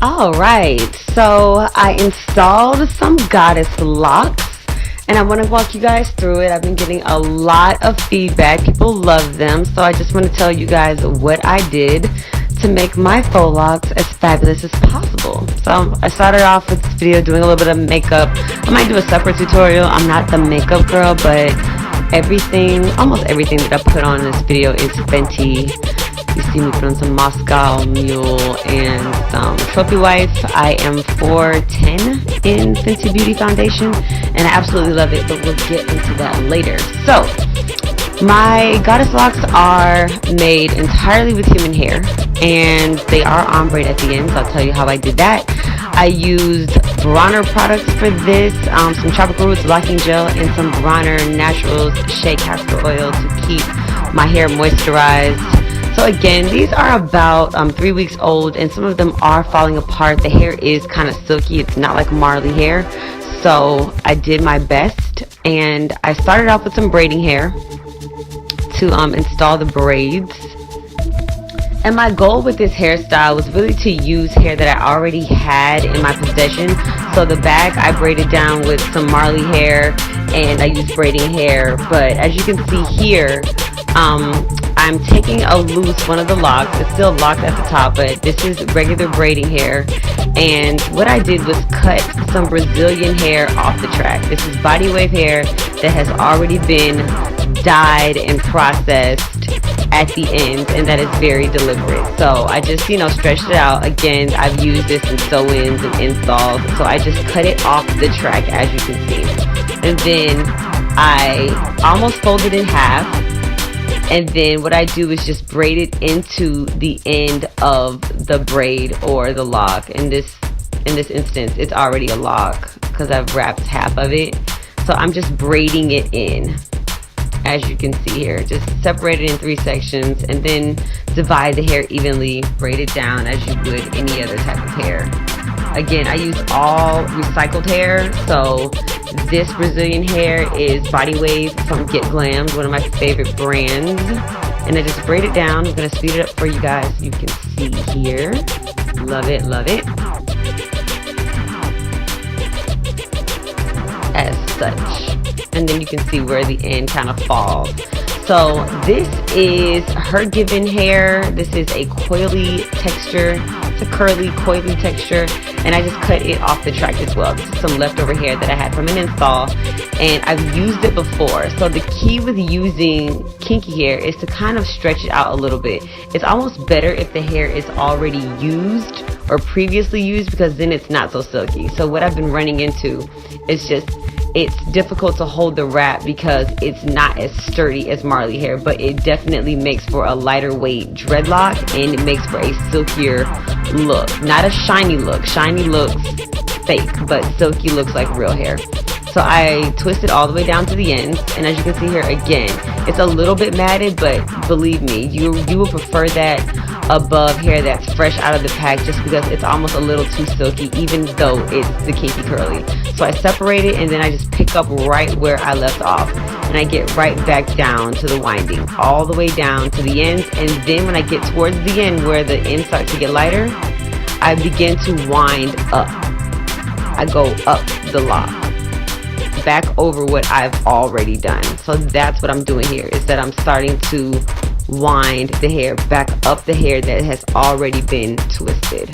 Alright, so I installed some goddess locks and I want to walk you guys through it. I've been getting a lot of feedback. People love them, so I just want to tell you guys what I did to make my faux locks as fabulous as possible. So I started off with this video doing a little bit of makeup. I might do a separate tutorial. I'm not the makeup girl, but almost everything that I put on in this video is Fenty. You see me put on some Moscow Mule and some Trophy Wife. I am 410 in Fenty Beauty Foundation and I absolutely love it, but we'll get into that later. So my goddess locks are made entirely with human hair and they are ombre at the end, so I'll tell you how I did that. I used Bronner products for this, some Tropical Roots locking gel and some Bronner Naturals Shea Castor Oil to keep my hair moisturized. So again, these are about 3 weeks old and some of them are falling apart. The hair is kind of silky. It's not like Marley hair. So I did my best and I started off with some braiding hair to install the braids. And my goal with this hairstyle was really to use hair that I already had in my possession. So the back I braided down with some Marley hair and I used braiding hair. But as you can see here, I'm taking a loose one of the locks. It's still locked at the top, but this is regular braiding hair. And what I did was cut some Brazilian hair off the track. This is body wave hair that has already been dyed and processed at the end, and that is very deliberate. So I just, stretched it out. Again, I've used this in sew-ins and installs, so I just cut it off the track, as you can see. And then I almost folded in half. And then what I do is just braid it into the end of the braid or the lock. In this instance, it's already a lock because I've wrapped half of it. So I'm just braiding it in, as you can see here. Just separate it in 3 sections and then divide the hair evenly, braid it down as you would any other type of hair. Again, I use all recycled hair, so this Brazilian hair is Body Wave from Get Glammed, one of my favorite brands. And I just braid it down. I'm going to speed it up for you guys. You can see here. Love it, love it. As such. And then you can see where the end kind of falls. So this is her given hair. This is a coily texture. It's a curly, coily texture. And I just cut it off the track as well. This is some leftover hair that I had from an install. And I've used it before. So the key with using kinky hair is to kind of stretch it out a little bit. It's almost better if the hair is already used or previously used because then it's not so silky. So what I've been running into is just it's difficult to hold the wrap because it's not as sturdy as Marley hair, but it definitely makes for a lighter weight dreadlock and it makes for a silkier look. Not a shiny look. Shiny looks fake, but silky looks like real hair. So I twist it all the way down to the end, and as you can see here, again, it's a little bit matted, but believe me, you will prefer that above hair that's fresh out of the pack just because it's almost a little too silky even though it's the kinky curly. So I separate it and then I just pick up right where I left off and I get right back down to the winding, all the way down to the ends. And then when I get towards the end where the ends start to get lighter, I begin to wind up. I go up the lock, back over what I've already done. So that's what I'm doing here, is that I'm starting to wind the hair back up the hair that has already been twisted.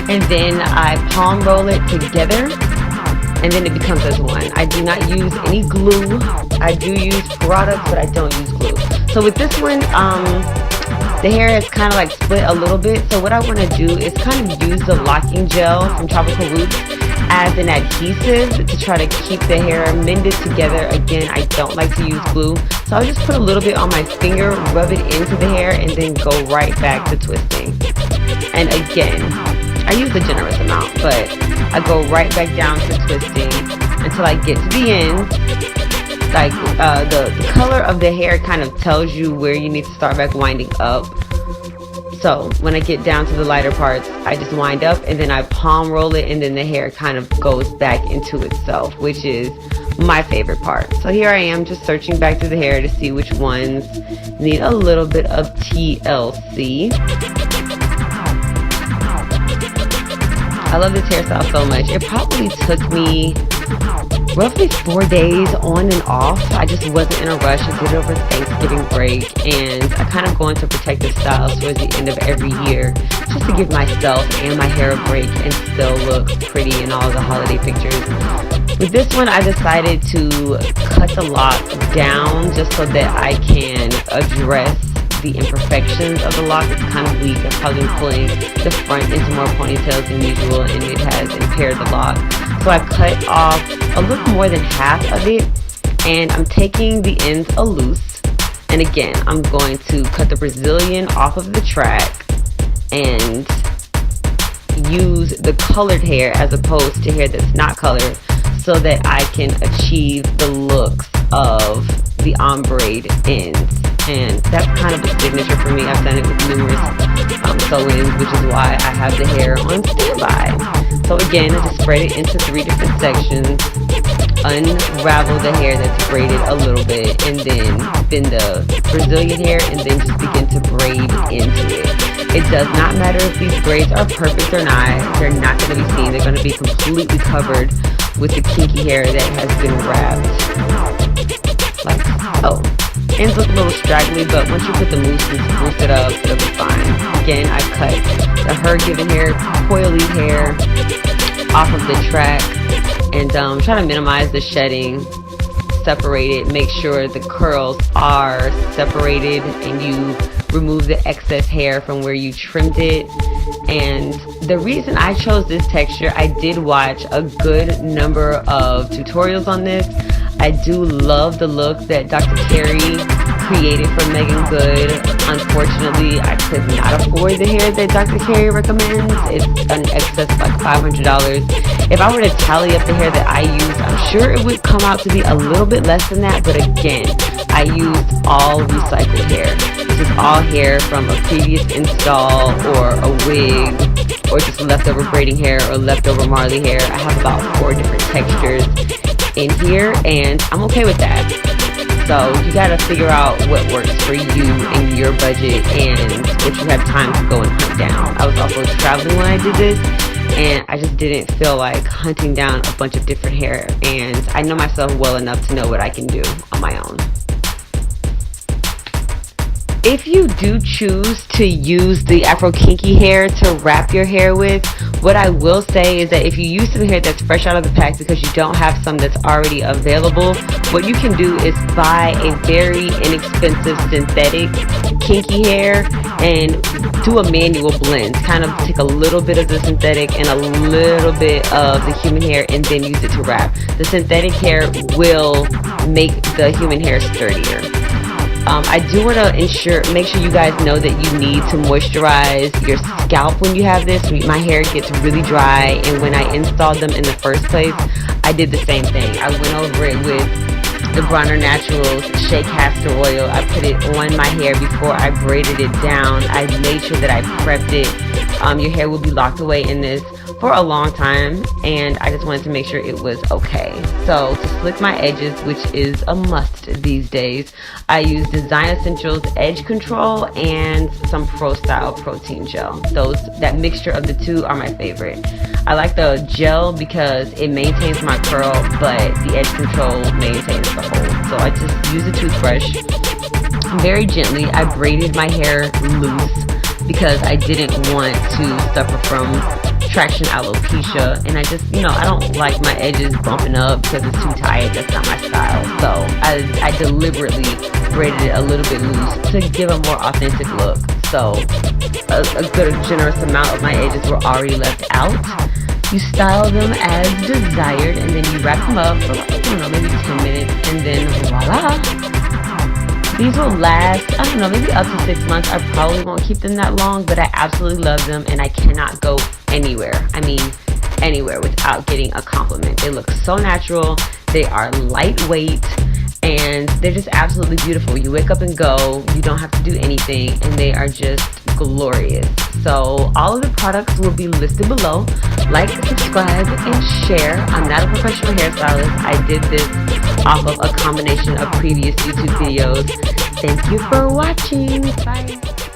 And then I palm roll it together and then it becomes as one. I do not use any glue. I do use products, but I don't use glue. So with this one, the hair is kind of like split a little bit. So what I want to do is kind of use the locking gel from Tropical Roots as an adhesive to try to keep the hair mended together. Again, I don't like to use glue. So I'll just put a little bit on my finger, rub it into the hair, and then go right back to twisting. And again, I use a generous amount, but I go right back down to twisting until I get to the end. Like the color of the hair kind of tells you where you need to start back winding up. So when I get down to the lighter parts, I just wind up and then I palm roll it, and then the hair kind of goes back into itself, which is my favorite part. So here I am just searching back through the hair to see which ones need a little bit of TLC. I love this hairstyle so much. It probably took me roughly 4 days on and off. I just wasn't in a rush. I did it over Thanksgiving break, and I kind of go into protective styles towards the end of every year just to give myself and my hair a break and still look pretty in all the holiday pictures. With this one, I decided to cut the lock down just so that I can address the imperfections of the lock. It's kind of weak. I've probably been pulling the front into more ponytails than usual, and it has impaired the lock. So I cut off a little more than half of it, and I'm taking the ends a loose. And again, I'm going to cut the Brazilian off of the track and use the colored hair as opposed to hair that's not colored, so that I can achieve the looks of the ombre ends. And that's kind of a signature for me. I've done it with numerous sew-ins, which is why I have the hair on standby. So again, I just spread it into 3 different sections, unravel the hair that's braided a little bit, and then bend the Brazilian hair, and then just begin to braid into it. It does not matter if these braids are perfect or not. They're not going to be seen. They're going to be completely covered with the kinky hair that has been wrapped like so. Ends look a little straggly, but once you put the mousse and spruce it up, it'll be fine. Again, I cut the Her Given hair, coily hair off of the track, and try to minimize the shedding, separate it, make sure the curls are separated, and you remove the excess hair from where you trimmed it. And the reason I chose this texture, I did watch a good number of tutorials on this. I do love the look that Dr. Terry created for Megan Good. Unfortunately, I could not afford the hair that Dr. Terry recommends. It's an excess of like $500. If I were to tally up the hair that I used, I'm sure it would come out to be a little bit less than that. But again, I used all recycled hair. This is all hair from a previous install or a wig, or just leftover braiding hair or leftover Marley hair. I have about 4 different textures in here, and I'm okay with that. So you gotta figure out what works for you and your budget and what you have time to go and hunt down. I was also traveling when I did this, and I just didn't feel like hunting down a bunch of different hair, and I know myself well enough to know what I can do on my own. If you do choose to use the Afro kinky hair to wrap your hair with, what I will say is that if you use some hair that's fresh out of the pack because you don't have some that's already available, what you can do is buy a very inexpensive synthetic kinky hair and do a manual blend. Kind of take a little bit of the synthetic and a little bit of the human hair and then use it to wrap. The synthetic hair will make the human hair sturdier. I do want to make sure you guys know that you need to moisturize your scalp when you have this. My hair gets really dry, and when I installed them in the first place, I did the same thing. I went over it with the Bronner Naturals SHEA castor oil. I put it on my hair before I braided it down. I made sure that I prepped it. Your hair will be locked away in this for a long time, and I just wanted to make sure it was okay. So to slick my edges, which is a must these days, I use Design Essentials Edge Control and some Pro Style Protein Gel. That mixture of the two are my favorite. I like the gel because it maintains my curl, but the edge control maintains the hold. So I just use a toothbrush very gently. I braided my hair loose because I didn't want to suffer from traction alopecia, and I just, I don't like my edges bumping up because it's too tight. That's not my style. So I deliberately braided it a little bit loose to give a more authentic look. So a good generous amount of my edges were already left out. You style them as desired, and then you wrap them up for maybe 10 minutes, and then voila. These will last, maybe up to 6 months. I probably won't keep them that long, but I absolutely love them, and I cannot go anywhere. Anywhere without getting a compliment. They look so natural. They are lightweight, and they're just absolutely beautiful. You wake up and go. You don't have to do anything, and they are just glorious. So all of the products will be listed below. Like, subscribe, and share. I'm not a professional hairstylist. I did this off of a combination of previous YouTube videos. Thank you for watching. Bye.